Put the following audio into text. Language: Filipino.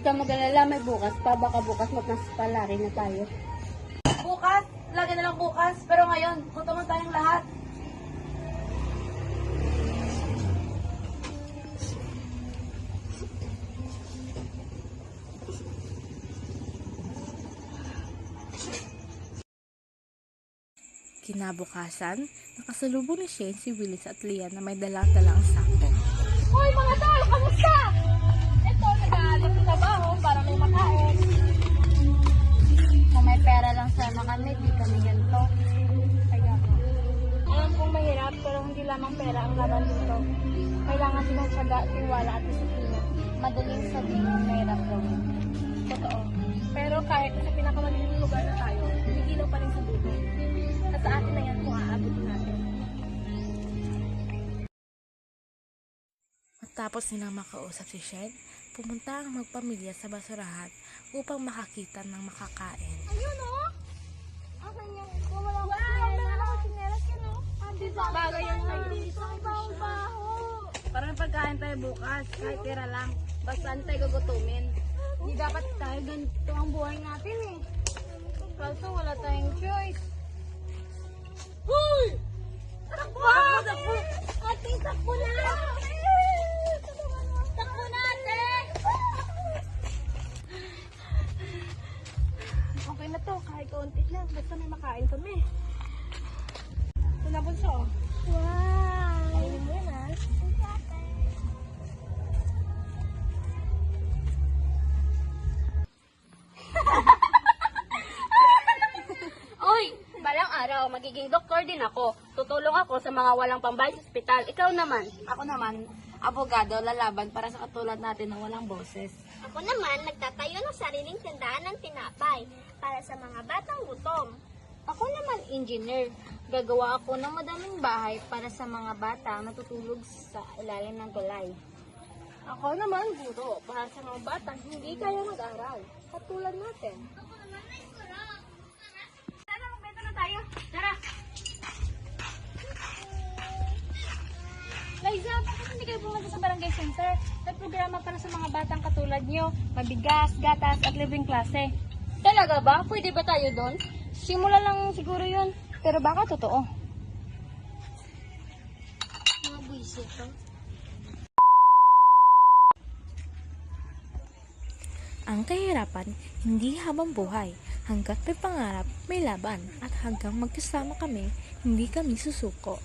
ka mag-alala, may bukas pa. Baka bukas magnaspalari na tayo. Bukas? Lagi na lang bukas. Pero ngayon, gutom na tayong lahat. Kinabukasan, nakasalubong ni Shane si Willis at Lian na may dalang-dalang sako. Hoy mga tol, kamusta? Ito, nag-aalit ng trabaho para may makain. Kung may pera lang sana kami, di kami ganito. Kaya alam kong mahirap, pero hindi lamang pera ang laban dito. Kailangan din ng tiyaga, tiwala at disiplina. Madaling sabihin, mahirap gawin. Totoo. Pero kahit sa pinakamaliling lugar na tayo, hindi pa rin sa dulo. At sa atin na yan kung aabutin natin. Matapos nilang makausap si Shane, pumunta ang magpamilya sa basurahan upang makakita ng makakain. Ayun o! Asan yung wala ko sinelas? Ako sinelas yun o. Bagay yan sa'yo. Ang baho-baho. Parang pagkain tayo bukas, kahit tira lang. Basta hindi tayo gugutumin. Hindi dapat tayo ganito ang buhay natin eh. Kaso wala tayong choice. Hoy! Takbo! Takbo! Ate, takbo na! Takbo na, ate! Okay na to, kahit kaunti lang. Basta may makain kami. Ito na bunso. Wow! Kainin mo yan, ha? Oy! Balang araw, magiging doktor din ako. Tutulong ako sa mga walang pambayad sa ospital. Ikaw naman. Ako naman, abogado, lalaban para sa katulad natin na walang boses. Ako naman, nagtatayo ng sariling tindahan ng tinapay para sa mga batang gutom. Ako naman, engineer. Gagawa ako ng madaming bahay para sa mga bata natutulog sa ilalim ng tulay. Ako naman, guro, para sa mga batang hindi kaya mag-aral. Katulad natin. Tara, magbenta na tayo. Tara! Liza, bakit hindi kayo pumunta sa barangay center? May programa para sa mga batang katulad nyo. Mabigas, gatas, at libreng klase. Talaga ba? Pwede ba tayo doon? Simula lang siguro yun. Pero baka totoo. Mga buwisit to. Ang kahirapan, hindi habang buhay. Hanggat may pangarap, may laban. At hanggang magkasama kami, hindi kami susuko.